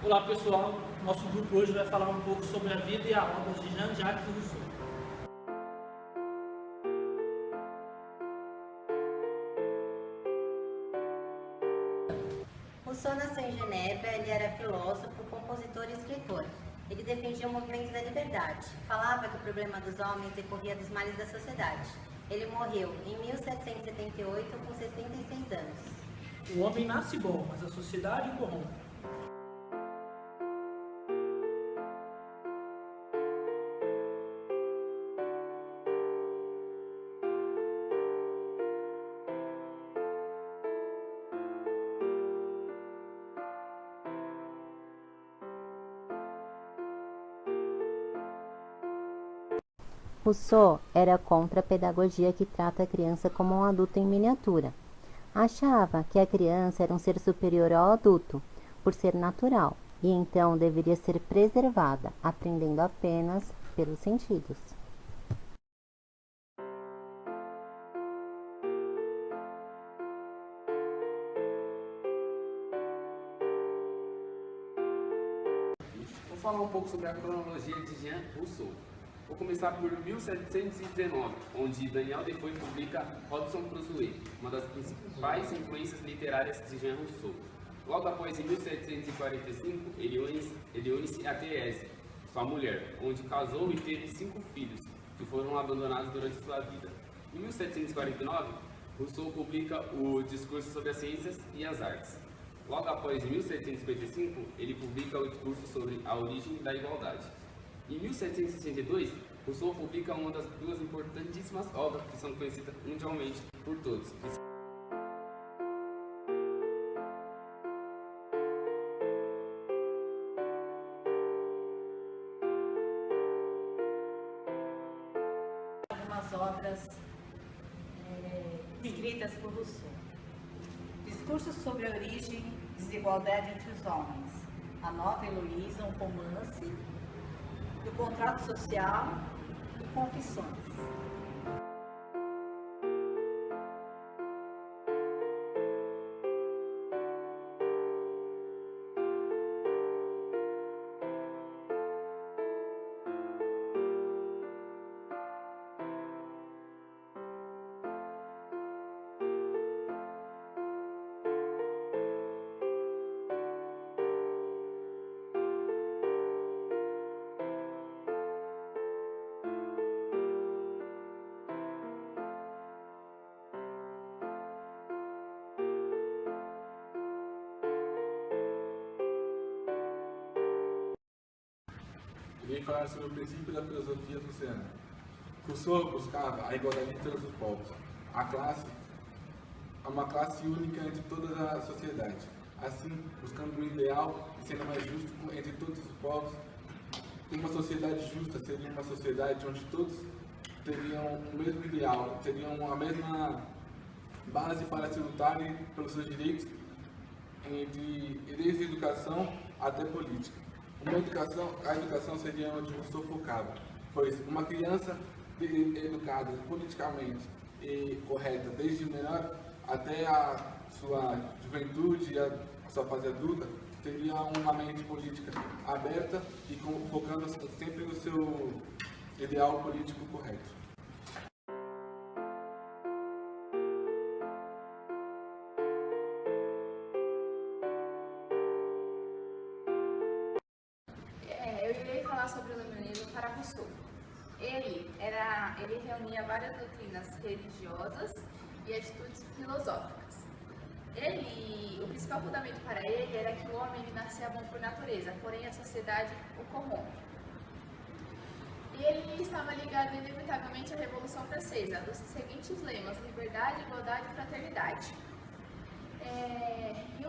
Olá pessoal, nosso grupo hoje vai falar um pouco sobre a vida e a obra de Jean-Jacques Rousseau. Rousseau nasceu em Genebra, ele era filósofo, compositor e escritor. Ele defendia o movimento da liberdade, falava que o problema dos homens decorria dos males da sociedade. Ele morreu em 1778 com 66 anos. O homem nasce bom, mas a sociedade o corrompe. Rousseau era contra a pedagogia que trata a criança como um adulto em miniatura. Achava que a criança era um ser superior ao adulto, por ser natural, e então deveria ser preservada, aprendendo apenas pelos sentidos. Vou falar um pouco sobre a cronologia de Jean Rousseau. Vou começar por 1719, onde Daniel Defoe publica Robinson Crusoe, uma das principais influências literárias de Jean Rousseau. Logo após, em 1745, ele une-se a Thérèse, sua mulher, onde casou e teve 5 filhos, que foram abandonados durante sua vida. Em 1749, Rousseau publica o Discurso sobre as Ciências e as Artes. Logo após, em 1755, ele publica o Discurso sobre a Origem da Igualdade. Em 1762, Rousseau publica uma das duas importantíssimas obras que são conhecidas mundialmente por todos. Algumas obras escritas por Rousseau. Discurso sobre a origem e desigualdade entre os homens. A Nova Heloísa, um romance. Do contrato social e confissões. Irei falar sobre o princípio da filosofia russiana. Rousseau buscava a igualdade de todos os povos. Uma classe única entre toda a sociedade. Assim, buscando um ideal e sendo mais justo entre todos os povos, uma sociedade justa seria uma sociedade onde todos teriam o mesmo ideal, teriam a mesma base para se lutarem pelos seus direitos, desde educação até política. A educação seria onde Rousseau focava, pois uma criança educada politicamente e correta desde menor até a sua juventude e a sua fase adulta, teria uma mente política aberta e focando sempre no seu ideal político correto. Eu irei falar sobre o iluminismo para Rousseau. Ele reunia várias doutrinas religiosas e atitudes filosóficas. O principal fundamento para ele era que o homem nascia bom por natureza, porém a sociedade o corrompe. E ele estava ligado inevitavelmente à Revolução Francesa, dos seguintes lemas: liberdade, igualdade e fraternidade. Em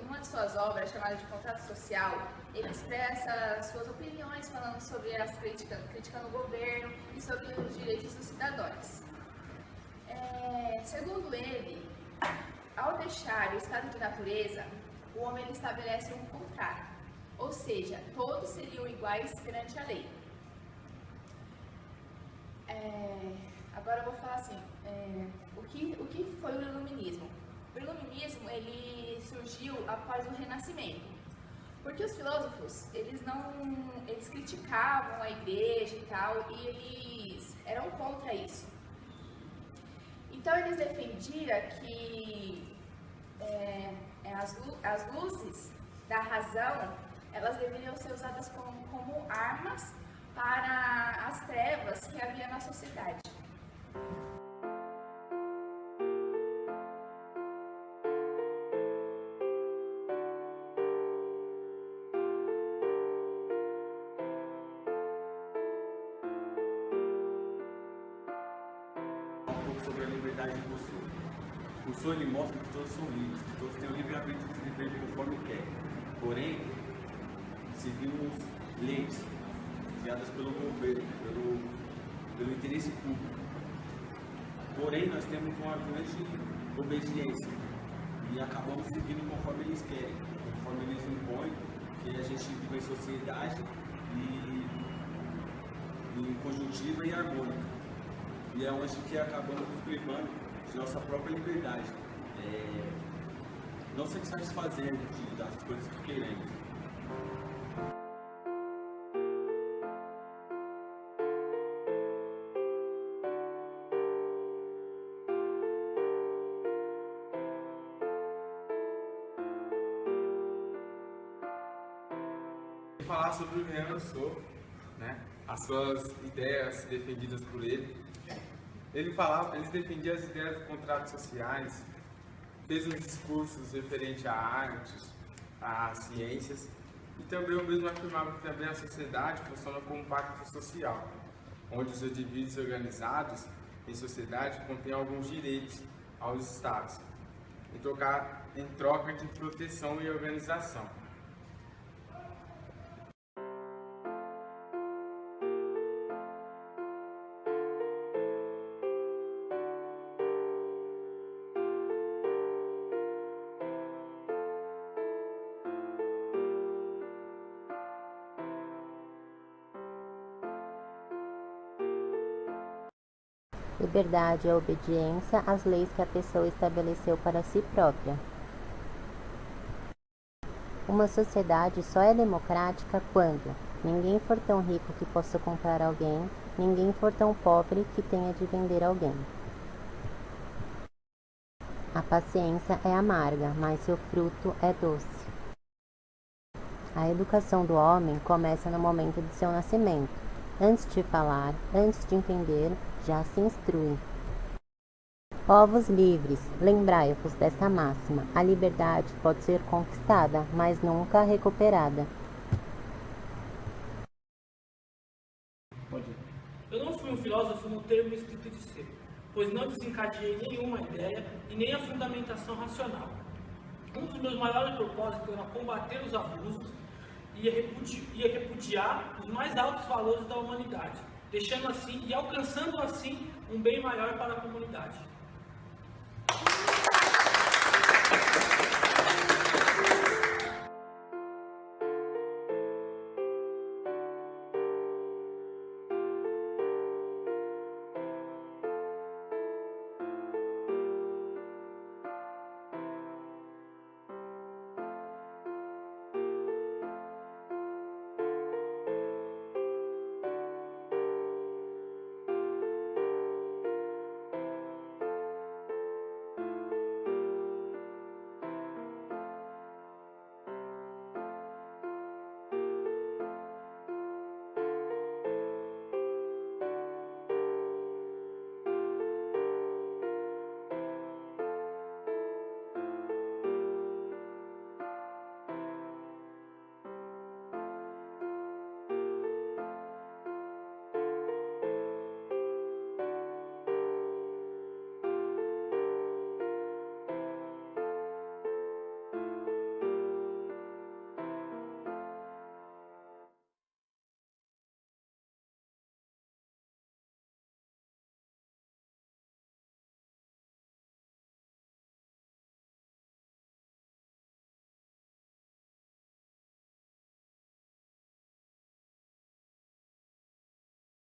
uma de suas obras, chamada de Contrato Social, ele expressa suas opiniões falando sobre as criticando o governo e sobre os direitos dos cidadãos. Segundo ele, ao deixar o estado de natureza, o homem estabelece um contrato, ou seja, todos seriam iguais perante a lei. Agora eu vou falar assim, o que foi o iluminismo? O iluminismo ele surgiu após o Renascimento, Porque os filósofos, eles criticavam a igreja e tal, e eles eram contra isso. Então eles defendiam que as luzes da razão, elas deveriam ser usadas como armas para as trevas que havia na sociedade. Sobre a liberdade de Rousseau. Rousseau ele mostra que todos são livres, que todos têm o livre-arbítrio de viver conforme querem. Porém, seguimos leis criadas pelo governo, pelo interesse público. Porém, nós temos uma grande obediência e acabamos seguindo conforme eles querem, conforme eles impõem, que a gente vive em sociedade e em conjuntiva e harmônica. E é onde que acabamos nos privando de nossa própria liberdade, não se satisfazendo das coisas que queremos. Vou falar sobre o Jean Rousseau, né? As suas ideias defendidas por ele. Ele defendia as ideias de contratos sociais, fez uns discursos referentes à arte, às ciências, e também o mesmo afirmava que também a sociedade funciona como um pacto social, onde os indivíduos organizados em sociedade contêm alguns direitos aos estados, em troca de proteção e organização. Liberdade é a obediência às leis que a pessoa estabeleceu para si própria. Uma sociedade só é democrática quando ninguém for tão rico que possa comprar alguém, ninguém for tão pobre que tenha de vender alguém. A paciência é amarga, mas seu fruto é doce. A educação do homem começa no momento de seu nascimento. Antes de falar, antes de entender, já se instrui. Povos livres, lembrai-vos desta máxima: a liberdade pode ser conquistada, mas nunca recuperada. Eu não fui um filósofo no termo escrito de ser, pois não desencadeei nenhuma ideia e nem a fundamentação racional. Um dos meus maiores propósitos era combater os abusos e repudiar os mais altos valores da humanidade, deixando assim e alcançando assim um bem maior para a comunidade.